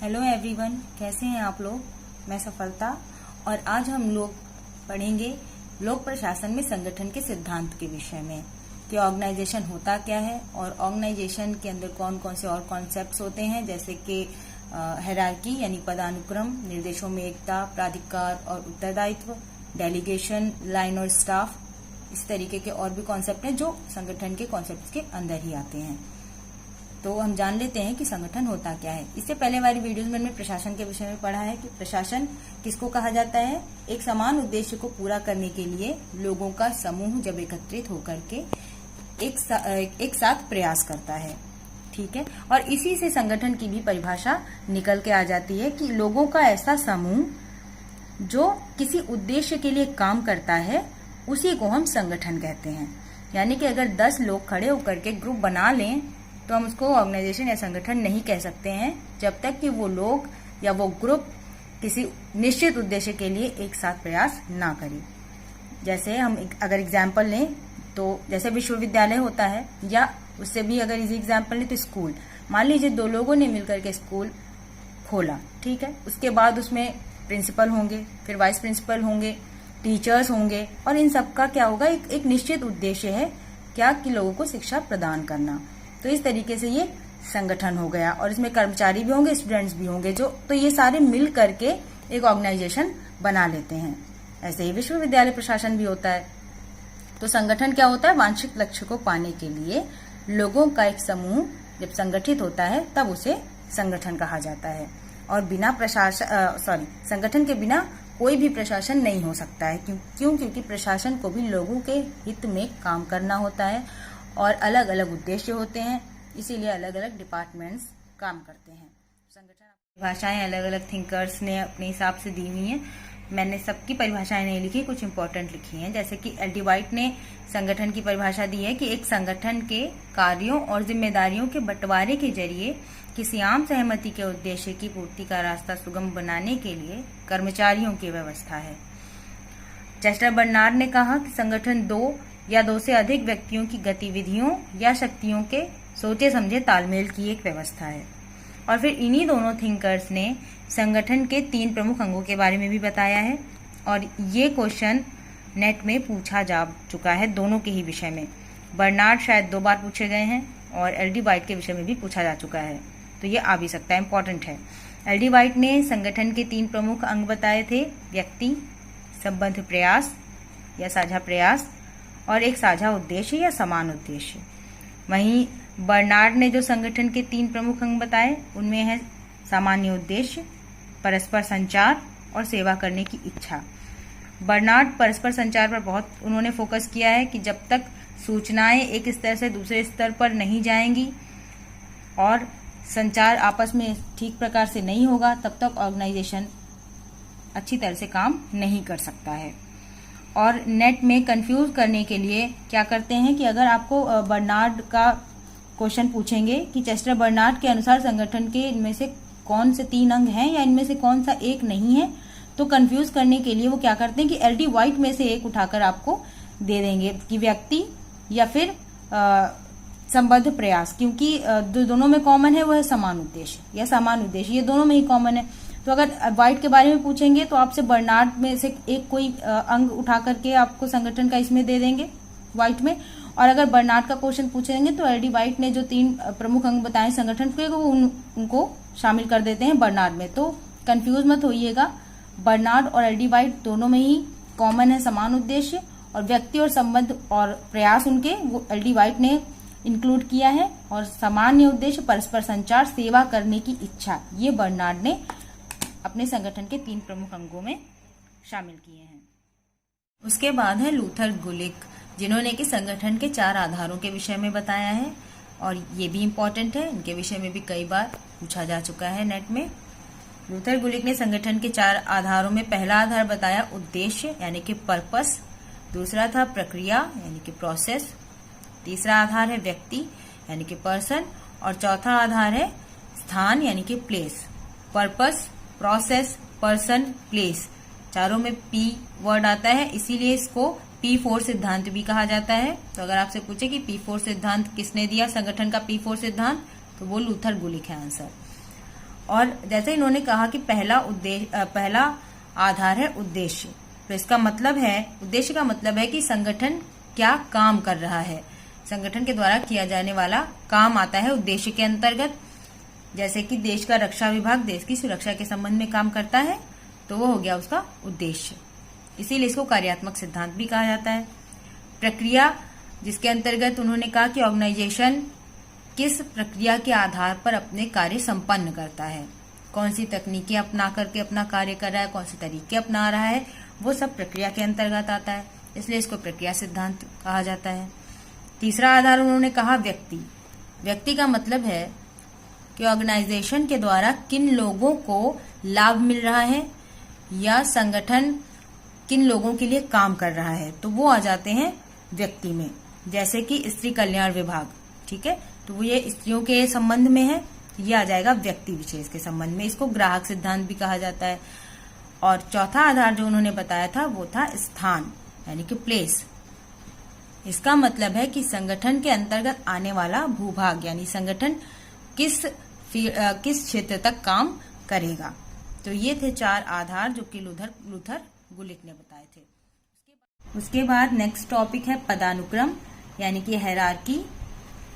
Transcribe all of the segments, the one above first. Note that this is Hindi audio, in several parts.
हेलो एवरीवन, कैसे हैं आप लोग। मैं सफलता और आज हम लोग पढ़ेंगे लोक प्रशासन में संगठन के सिद्धांत के विषय में कि ऑर्गेनाइजेशन होता क्या है और ऑर्गेनाइजेशन के अंदर कौन कौन से और कॉन्सेप्ट्स होते हैं, जैसे कि हायरार्की यानी पदानुक्रम, निर्देशों में एकता, प्राधिकार और उत्तरदायित्व, डेलीगेशन, लाइन और स्टाफ। इस तरीके के और भी कॉन्सेप्ट हैं जो संगठन के कॉन्सेप्ट्स के अंदर ही आते हैं। तो हम जान लेते हैं कि संगठन होता क्या है। इससे पहले हमारी वीडियोज में हमने प्रशासन के विषय में पढ़ा है कि प्रशासन किसको कहा जाता है। एक समान उद्देश्य को पूरा करने के लिए लोगों का समूह जब एकत्रित होकर के एक साथ प्रयास करता है, ठीक है। और इसी से संगठन की भी परिभाषा निकल के आ जाती है कि लोगों का ऐसा समूह जो किसी उद्देश्य के लिए काम करता है, उसी को हम संगठन कहते हैं। यानी कि अगर 10 लोग खड़े होकर के ग्रुप बना लें तो हम उसको ऑर्गेनाइजेशन या संगठन नहीं कह सकते हैं, जब तक कि वो लोग या वो ग्रुप किसी निश्चित उद्देश्य के लिए एक साथ प्रयास ना करें। जैसे हम अगर एग्जाम्पल लें तो जैसे विश्वविद्यालय होता है, या उससे भी अगर इजी एग्जाम्पल लें तो स्कूल। मान लीजिए 2 लोगों ने मिलकर के स्कूल खोला, ठीक है। उसके बाद उसमें प्रिंसिपल होंगे, फिर वाइस प्रिंसिपल होंगे, टीचर्स होंगे, और इन सबका क्या होगा, एक निश्चित उद्देश्य है क्या कि लोगों को शिक्षा प्रदान करना। तो इस तरीके से ये संगठन हो गया, और इसमें कर्मचारी भी होंगे, स्टूडेंट्स भी होंगे, तो ये सारे मिल करके एक ऑर्गेनाइजेशन बना लेते हैं। ऐसे ही विश्वविद्यालय प्रशासन भी होता है। तो संगठन क्या होता है, वांछित लक्ष्य को पाने के लिए लोगों का एक समूह जब संगठित होता है तब उसे संगठन कहा जाता है। और बिना संगठन के बिना कोई भी प्रशासन नहीं हो सकता है। क्योंकि प्रशासन को भी लोगों के हित में काम करना होता है और अलग अलग उद्देश्य होते हैं, इसीलिए अलग अलग डिपार्टमेंट्स काम करते हैं। संगठन परिभाषाएं अलग अलग थिंकर्स ने अपने हिसाब से दी हुई हैं। मैंने सबकी परिभाषाएं नहीं लिखी, कुछ इंपॉर्टेंट लिखी हैं। जैसे कि एल डी वाइट ने संगठन की परिभाषा दी है कि एक संगठन के कार्यों और जिम्मेदारियों के बंटवारे के जरिए किसी आम सहमति के उद्देश्य की पूर्ति का रास्ता सुगम बनाने के लिए कर्मचारियों की व्यवस्था है। चेस्टर बर्नार्ड ने कहा कि संगठन 2 या 2 से अधिक व्यक्तियों की गतिविधियों या शक्तियों के सोचे समझे तालमेल की एक व्यवस्था है। और फिर इन्हीं दोनों थिंकर्स ने संगठन के 3 प्रमुख अंगों के बारे में भी बताया है, और ये क्वेश्चन नेट में पूछा जा चुका है दोनों के ही विषय में। बर्नार्ड शायद 2 बार पूछे गए हैं और एल डी वाइट के विषय में भी पूछा जा चुका है, तो ये आ भी सकता है, इंपॉर्टेंट है। एल डी वाइट ने संगठन के 3 प्रमुख अंग बताए थे, व्यक्ति, संबद्ध प्रयास या साझा प्रयास, और एक साझा उद्देश्य या समान उद्देश्य। वहीं बर्नार्ड ने जो संगठन के 3 प्रमुख अंग बताए, उनमें है सामान्य उद्देश्य, परस्पर संचार और सेवा करने की इच्छा। बर्नार्ड परस्पर संचार पर बहुत उन्होंने फोकस किया है कि जब तक सूचनाएं एक स्तर से दूसरे स्तर पर नहीं जाएंगी और संचार आपस में ठीक प्रकार से नहीं होगा, तब तक ऑर्गेनाइजेशन अच्छी तरह से काम नहीं कर सकता है। और नेट में कंफ्यूज करने के लिए क्या करते हैं कि अगर आपको बर्नार्ड का क्वेश्चन पूछेंगे कि चेस्टर बर्नार्ड के अनुसार संगठन के इनमें से कौन से 3 अंग हैं या इनमें से कौन सा एक नहीं है, तो कंफ्यूज करने के लिए वो क्या करते हैं कि एल डी वाइट में से एक उठाकर आपको दे देंगे कि व्यक्ति या फिर संबद्ध प्रयास, क्योंकि दोनों में कॉमन है वो है समान उद्देश्य या समान उद्देश्य, ये दोनों में ही कॉमन है। तो अगर वाइट के बारे में पूछेंगे तो आपसे बर्नार्ड में से एक कोई अंग उठा करके आपको संगठन का इसमें दे देंगे वाइट में, और अगर बर्नार्ड का क्वेश्चन पूछेंगे तो एल डी वाइट ने जो 3 प्रमुख अंग बताए संगठन के, वो उनको शामिल कर देते हैं बर्नार्ड में। तो कंफ्यूज मत होइएगा, बर्नार्ड और एल डी वाइट दोनों में ही कॉमन है समान उद्देश्य, और व्यक्ति और संबंध और प्रयास उनके वो एल डी वाइट ने इंक्लूड किया है, और सामान्य उद्देश्य, परस्पर संचार, सेवा करने की इच्छा, ये बर्नार्ड ने अपने संगठन के 3 प्रमुख अंगों में शामिल किए हैं। उसके बाद है लूथर गुलिक, जिन्होंने कि संगठन के 4 आधारों के विषय में बताया है, और ये भी इम्पोर्टेंट है, इनके विषय में भी कई बार पूछा जा चुका है नेट में। लूथर गुलिक ने संगठन के 4 आधारों में पहला आधार बताया उद्देश्य यानी कि पर्पस, दूसरा था प्रक्रिया यानी कि प्रोसेस, तीसरा आधार है व्यक्ति यानी कि पर्सन, और चौथा आधार है स्थान यानी कि place. Purpose, process, person, place, चारों में पी वर्ड आता है, इसीलिए इसको P4 सिद्धांत भी कहा जाता है। तो अगर आपसे पूछे कि P4 सिद्धांत किसने दिया, संगठन का P4 सिद्धांत, तो वो लूथर गुलिक है आंसर। और जैसे इन्होंने कहा कि पहला आधार है उद्देश्य। तो इसका मतलब है, उद्देश्य का मतलब है कि संगठन क्या काम कर रहा है, संगठन के द्वारा किया जाने वाला काम आता है उद्देश्य के अंतर्गत। जैसे कि देश का रक्षा विभाग देश की सुरक्षा के संबंध में काम करता है, तो वो हो गया उसका उद्देश्य। इसीलिए इसको कार्यात्मक सिद्धांत भी कहा जाता है। प्रक्रिया, जिसके अंतर्गत उन्होंने कहा कि ऑर्गेनाइजेशन किस प्रक्रिया के आधार पर अपने कार्य संपन्न करता है, कौन सी तकनीकें अपना करके अपना कार्य कर रहा है, कौन से तरीके अपना रहा है, वो सब प्रक्रिया के अंतर्गत आता है, इसलिए इसको प्रक्रिया सिद्धांत कहा जाता है। तीसरा आधार उन्होंने कहा व्यक्ति। व्यक्ति का मतलब है कि ऑर्गेनाइजेशन के द्वारा किन लोगों को लाभ मिल रहा है या संगठन किन लोगों के लिए काम कर रहा है, तो वो आ जाते हैं व्यक्ति में। जैसे कि स्त्री कल्याण विभाग, ठीक है, तो वो ये स्त्रियों के संबंध में है, ये आ जाएगा व्यक्ति विशेष के संबंध में। इसको ग्राहक सिद्धांत भी कहा जाता है। और चौथा आधार जो उन्होंने बताया था वो था स्थान, यानी कि प्लेस। इसका मतलब है कि संगठन के अंतर्गत आने वाला भूभाग, यानी संगठन किस क्षेत्र तक काम करेगा। तो ये थे 4 आधार जो कि लूथर गुलिक ने बताए थे। उसके बाद नेक्स्ट टॉपिक है पदानुक्रम, यानी कि हायरार्की।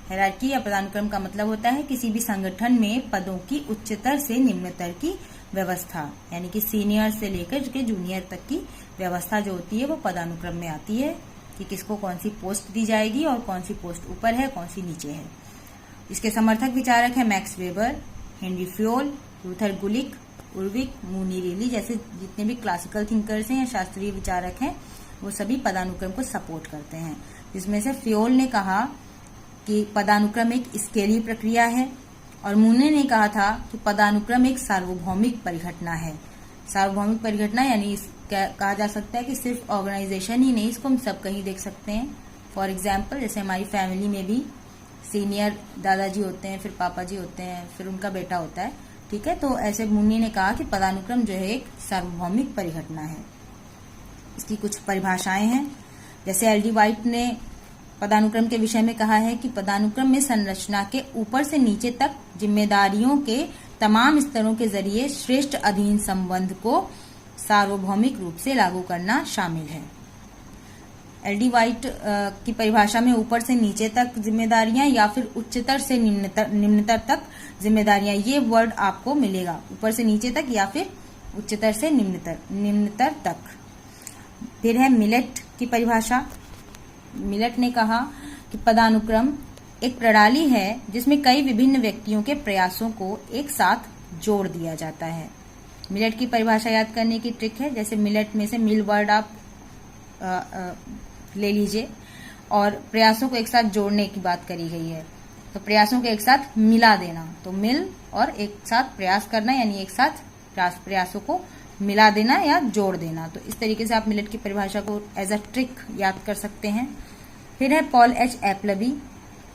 हायरार्की या पदानुक्रम का मतलब होता है किसी भी संगठन में पदों की उच्चतर से निम्नतर की व्यवस्था, यानी कि सीनियर से लेकर के जूनियर तक की व्यवस्था जो होती है वो पदानुक्रम में आती है कि किसको कौन सी पोस्ट दी जाएगी और कौन सी पोस्ट ऊपर है, कौन सी नीचे है। इसके समर्थक विचारक है Max Weber, Henri Fayol, Luther Gulick, Urwick, Mooney Reiley जैसे जितने भी क्लासिकल थिंकर्स हैं या शास्त्रीय विचारक हैं, वो सभी पदानुक्रम को सपोर्ट करते हैं। जिसमें से फ्योल ने कहा कि पदानुक्रम एक स्केली प्रक्रिया है और मूने ने कहा था कि पदानुक्रम एक सार्वभौमिक परिघटना है। सार्वभौमिक परिघटना यानी कहा जा सकता है कि सिर्फ ऑर्गेनाइजेशन ही नहीं, इसको हम सब कहीं देख सकते हैं। फॉर एग्जाम्पल, जैसे हमारी फैमिली में भी सीनियर दादाजी होते हैं, फिर पापा जी होते हैं, फिर उनका बेटा होता है, ठीक है। तो ऐसे मुन्नी ने कहा कि पदानुक्रम जो है एक सार्वभौमिक परिघटना है। इसकी कुछ परिभाषाएं हैं, जैसे एल डी वाइट ने पदानुक्रम के विषय में कहा है कि पदानुक्रम में संरचना के ऊपर से नीचे तक जिम्मेदारियों के तमाम स्तरों के जरिए श्रेष्ठ अधीन संबंध को सार्वभौमिक रूप से लागू करना शामिल है। एल डी वाइट की परिभाषा में ऊपर से नीचे तक जिम्मेदारियां या फिर उच्चतर से निम्नतर तक जिम्मेदारियां, ये वर्ड आपको मिलेगा, ऊपर से नीचे तक या फिर उच्चतर से निम्नतर तक। फिर है मिलेट की परिभाषा। मिलेट ने कहा कि पदानुक्रम एक प्रणाली है जिसमें कई विभिन्न व्यक्तियों के प्रयासों को एक साथ जोड़ दिया जाता है। मिलेट की परिभाषा याद करने की ट्रिक है, जैसे मिलेट में से मिल वर्ड आप ले लीजिए और प्रयासों को एक साथ जोड़ने की बात करी गई है, तो प्रयासों को एक साथ मिला देना, तो मिल और एक साथ प्रयास करना, यानी एक साथ प्रयासों को मिला देना या जोड़ देना। तो इस तरीके से आप मिलेट की परिभाषा को एज अ ट्रिक याद कर सकते हैं। फिर है पॉल एच एप्लबी।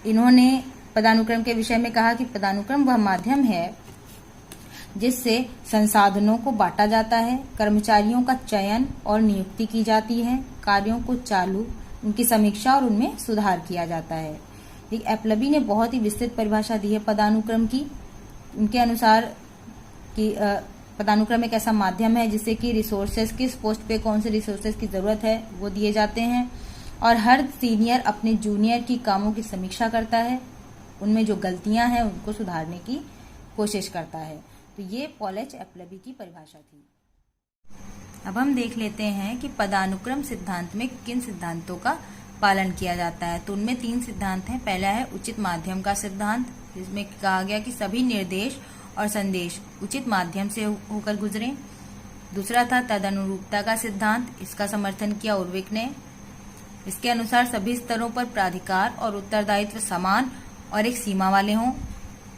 इन्होंने पदानुक्रम के विषय में कहा कि पदानुक्रम वह माध्यम है जिससे संसाधनों को बांटा जाता है, कर्मचारियों का चयन और नियुक्ति की जाती है, कार्यों को चालू, उनकी समीक्षा और उनमें सुधार किया जाता है। एप्लबी ने बहुत ही विस्तृत परिभाषा दी है पदानुक्रम की। उनके अनुसार कि पदानुक्रम एक ऐसा माध्यम है जिससे कि रिसोर्सेज, किस पोस्ट पे कौन से रिसोर्सेज की जरूरत है वो दिए जाते हैं और हर सीनियर अपने जूनियर की कामों की समीक्षा करता है, उनमें जो गलतियां हैं उनको सुधारने की कोशिश करता है। तो ये पॉल एच एप्लबी की परिभाषा थी। अब हम देख लेते हैं कि पदानुक्रम सिद्धांत में किन सिद्धांतों का पालन किया जाता है। तो उनमें 3 सिद्धांत हैं। पहला है उचित माध्यम का सिद्धांत, जिसमें कहा गया कि सभी निर्देश और संदेश उचित माध्यम से होकर गुजरें। दूसरा था तदनुरूपता का सिद्धांत, इसका समर्थन किया उर्विक ने। इसके अनुसार सभी स्तरों पर प्राधिकार और उत्तरदायित्व समान और एक सीमा वाले हों।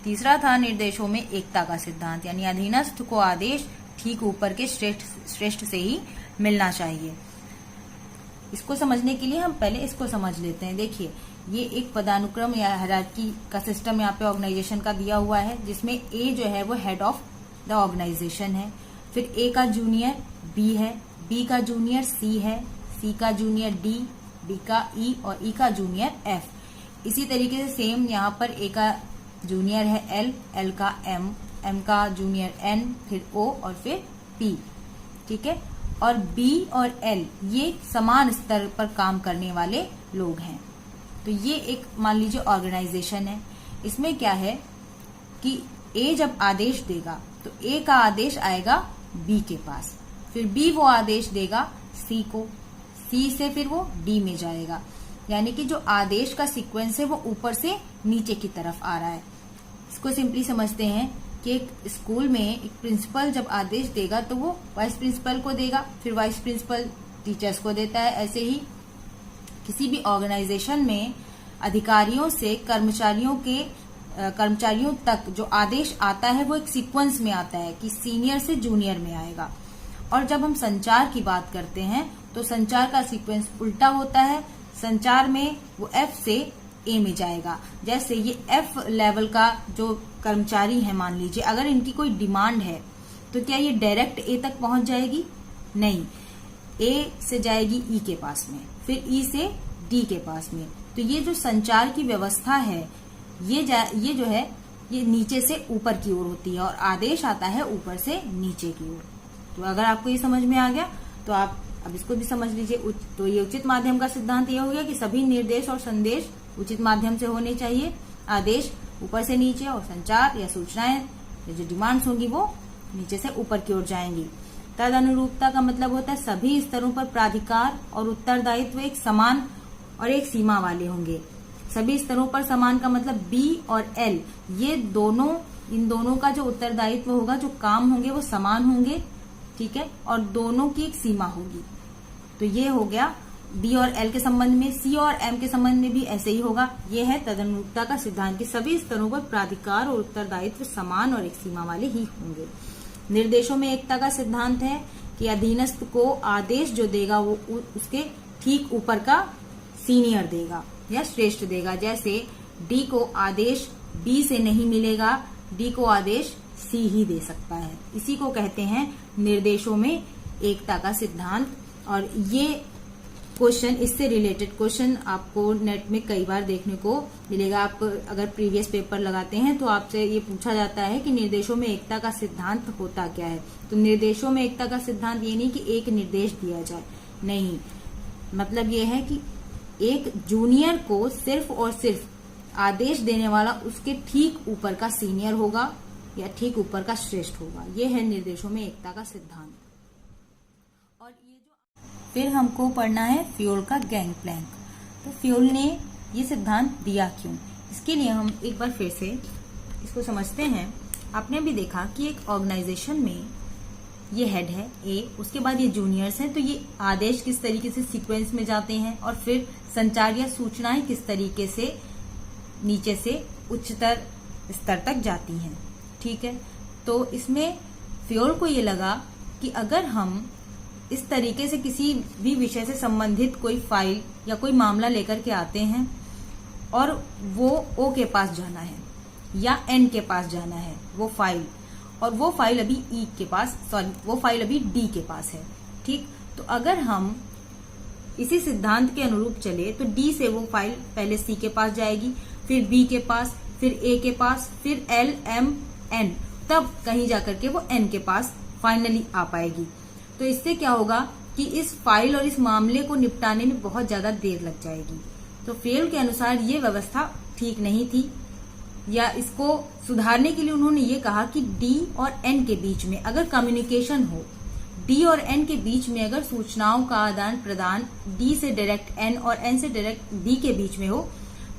तीसरा था निर्देशों में एकता का सिद्धांत, यानी अधीनस्थ को आदेश ठीक ऊपर के श्रेष्ठ से ही मिलना चाहिए। इसको समझने के लिए हम पहले इसको समझ लेते हैं। देखिए, ये एक पदानुक्रम या हायरार्की का सिस्टम यहाँ पे ऑर्गेनाइजेशन का दिया हुआ है, जिसमें ए जो है वो हेड ऑफ द ऑर्गेनाइजेशन है, फिर ए का जूनियर बी है, बी का जूनियर सी है, सी का जूनियर डी, डी का ई और ई का जूनियर एफ। इसी तरीके से सेम यहाँ पर ए का जूनियर है एल, एल का एम, M का जूनियर N, फिर O और फिर P, ठीक है। और B और L ये समान स्तर पर काम करने वाले लोग हैं। तो ये एक मान लीजिए ऑर्गेनाइजेशन है। इसमें क्या है कि A जब आदेश देगा तो A का आदेश आएगा B के पास, फिर B वो आदेश देगा C को, C से फिर वो D में जाएगा। यानी कि जो आदेश का सीक्वेंस है वो ऊपर से नीचे की तरफ आ रहा है। इसको सिंपली समझते हैं कि एक स्कूल में एक प्रिंसिपल जब आदेश देगा तो वो वाइस प्रिंसिपल को देगा, फिर वाइस प्रिंसिपल टीचर्स को देता है। ऐसे ही किसी भी ऑर्गेनाइजेशन में अधिकारियों से कर्मचारियों तक जो आदेश आता है वो एक सीक्वेंस में आता है कि सीनियर से जूनियर में आएगा। और जब हम संचार की बात करते हैं तो संचार का सीक्वेंस उल्टा होता है। संचार में वो F से A में जाएगा। जैसे ये F लेवल का जो कर्मचारी है, मान लीजिए अगर इनकी कोई डिमांड है तो क्या ये डायरेक्ट A तक पहुंच जाएगी? नहीं, A से जाएगी E के पास में, फिर E से D के पास में। तो ये जो संचार की व्यवस्था है ये जो है ये नीचे से ऊपर की ओर होती है और आदेश आता है ऊपर से नीचे की ओर। तो अगर आपको ये समझ में आ गया तो आप अब इसको भी समझ लीजिए। तो ये उचित माध्यम का सिद्धांत ये हो गया कि सभी निर्देश और संदेश उचित माध्यम से होने चाहिए। आदेश ऊपर से नीचे और संचार या सूचनाएं या जो डिमांड्स होंगी वो नीचे से ऊपर की ओर जाएंगी। तद अनुरूपता का मतलब होता है सभी स्तरों पर प्राधिकार और उत्तरदायित्व एक समान और एक सीमा वाले होंगे। सभी स्तरों पर समान का मतलब B और L ये इन दोनों का जो उत्तरदायित्व होगा, जो काम होंगे वो समान होंगे, ठीक है, और दोनों की एक सीमा होगी। तो ये हो गया B और L के संबंध में। C और M के संबंध में भी ऐसे ही होगा। ये है तदनुरूपता का सिद्धांत कि सभी स्तरों पर प्राधिकार और उत्तरदायित्व समान और एक सीमा वाले ही होंगे। निर्देशों में एकता का सिद्धांत है कि अधीनस्थ को आदेश जो देगा वो उसके ठीक ऊपर का सीनियर देगा या श्रेष्ठ देगा। जैसे D को आदेश B से नहीं मिलेगा, D को आदेश C ही दे सकता है। इसी को कहते हैं निर्देशों में एकता का सिद्धांत। और ये क्वेश्चन, इससे रिलेटेड क्वेश्चन आपको नेट में कई बार देखने को मिलेगा। आप अगर प्रीवियस पेपर लगाते हैं तो आपसे ये पूछा जाता है कि निर्देशों में एकता का सिद्धांत होता क्या है। तो निर्देशों में एकता का सिद्धांत ये नहीं कि एक निर्देश दिया जाए, नहीं, मतलब ये है कि एक जूनियर को सिर्फ और सिर्फ आदेश देने वाला उसके ठीक ऊपर का सीनियर होगा या ठीक ऊपर का श्रेष्ठ होगा। ये है निर्देशों में एकता का सिद्धांत। और ये जो फिर हमको पढ़ना है फ्योल का गैंग प्लैंक। तो फ्योल ने ये सिद्धांत दिया क्यों, इसके लिए हम एक बार फिर से इसको समझते हैं। आपने भी देखा कि एक ऑर्गेनाइजेशन में ये हेड है A, उसके बाद ये जूनियर्स हैं। तो ये आदेश किस तरीके से सीक्वेंस में जाते हैं और फिर संचार या सूचनाएं किस तरीके से नीचे से उच्चतर स्तर तक जाती हैं, ठीक है। तो इसमें फ्योल को ये लगा कि अगर हम इस तरीके से किसी भी विषय से संबंधित कोई फाइल या कोई मामला लेकर के आते हैं और वो O के पास जाना है या N के पास जाना है वो फाइल, और वो फाइल अभी वो फाइल अभी D के पास है, ठीक। तो अगर हम इसी सिद्धांत के अनुरूप चले तो D से वो फाइल पहले C के पास जाएगी, फिर B के पास, फिर A के पास, फिर L, M, N, तब कहीं जाकर के वो N के पास फाइनली आ पाएगी। तो इससे क्या होगा कि इस फाइल और इस मामले को निपटाने में बहुत ज्यादा देर लग जाएगी। तो फ्योल के अनुसार ये व्यवस्था ठीक नहीं थी, या इसको सुधारने के लिए उन्होंने ये कहा कि D और N के बीच में अगर कम्युनिकेशन हो, D और N के बीच में अगर सूचनाओं का आदान प्रदान D से डायरेक्ट N और N से डायरेक्ट D के बीच में हो,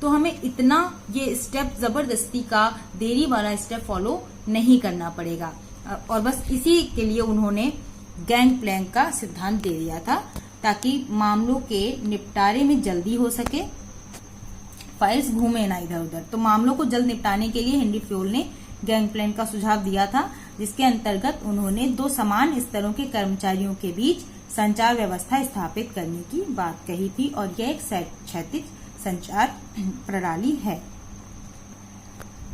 तो हमें इतना ये स्टेप जबरदस्ती का देरी वाला स्टेप फॉलो नहीं करना पड़ेगा। और बस इसी के लिए उन्होंने गैंग प्लैंक का सिद्धांत दे दिया था, ताकि मामलों के निपटारे में जल्दी हो सके, फाइल्स घूमे ना इधर उधर। तो मामलों को जल्द निपटाने के लिए हेनरी फ्योल ने गैंग प्लैंक का सुझाव दिया था, जिसके अंतर्गत उन्होंने दो समान स्तरों के कर्मचारियों के बीच संचार व्यवस्था स्थापित करने की बात कही थी, और यह एक क्षैतिज संचार प्रणाली है।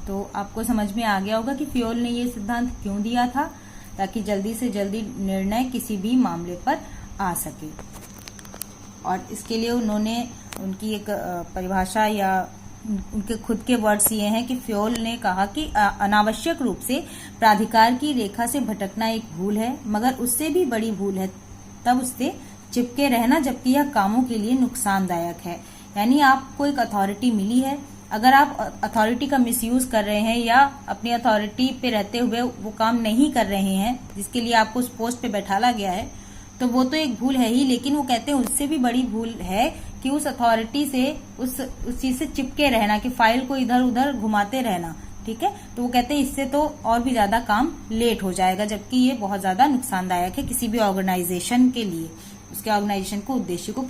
तो आपको समझ में आ गया होगा कि फ्योल ने ये सिद्धांत क्यों दिया था, ताकि जल्दी से जल्दी निर्णय किसी भी मामले पर आ सके। और इसके लिए उन्होंने उनकी एक परिभाषा या उनके खुद के वर्ड्स ये हैं कि फ्योल ने कहा कि अनावश्यक रूप से प्राधिकार की रेखा से भटकना एक भूल है, मगर उससे भी बड़ी भूल है तब उससे चिपके रहना जबकि यह कामों के लिए नुकसानदायक है। यानी आपको एक अथॉरिटी मिली है, अगर आप अथॉरिटी का मिसयूज कर रहे हैं या अपनी अथॉरिटी पे रहते हुए वो काम नहीं कर रहे हैं जिसके लिए आपको उस पोस्ट पे बैठाला गया है, तो वो तो एक भूल है ही, लेकिन वो कहते हैं उससे भी बड़ी भूल है कि उस अथॉरिटी से उस चीज से चिपके रहना, कि फाइल को इधर उधर घुमाते रहना। ठीक है, तो वो कहते हैं इससे तो और भी ज्यादा काम लेट हो जाएगा, जबकि ये बहुत ज्यादा नुकसानदायक है किसी भी ऑर्गेनाइजेशन के लिए, उसके ऑर्गेनाइजेशन को उद्देश्य को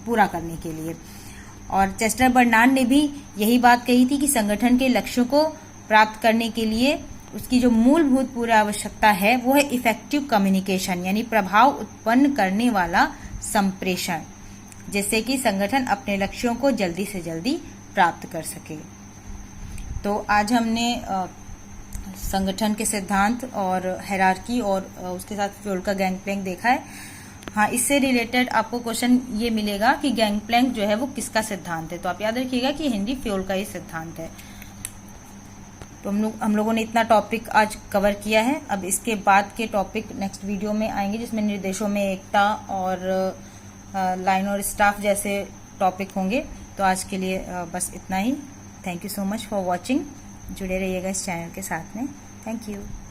पूरा करने के लिए। और चेस्टर बर्नार्ड ने भी यही बात कही थी कि संगठन के लक्ष्यों को प्राप्त करने के लिए उसकी जो मूलभूत पूरी आवश्यकता है वो है इफेक्टिव कम्युनिकेशन, यानी प्रभाव उत्पन्न करने वाला संप्रेषण, जिससे कि संगठन अपने लक्ष्यों को जल्दी से जल्दी प्राप्त कर सके। तो आज हमने संगठन के सिद्धांत और हायरार्की और उसके साथ फ्योल का गैंगप्लैंक देखा है। हाँ, इससे रिलेटेड आपको क्वेश्चन ये मिलेगा कि गैंगप्लैंक जो है वो किसका सिद्धांत है, तो आप याद रखिएगा कि हेनरी फ्योल का ही सिद्धांत है। तो हम लोगों ने इतना टॉपिक आज कवर किया है। अब इसके बाद के टॉपिक नेक्स्ट वीडियो में आएंगे, जिसमें निर्देशों में एकता और लाइन और स्टाफ जैसे टॉपिक होंगे। तो आज के लिए बस इतना ही। Thank you so much for watching. जुड़े रहिएगा इस चैनल के साथ में। Thank you.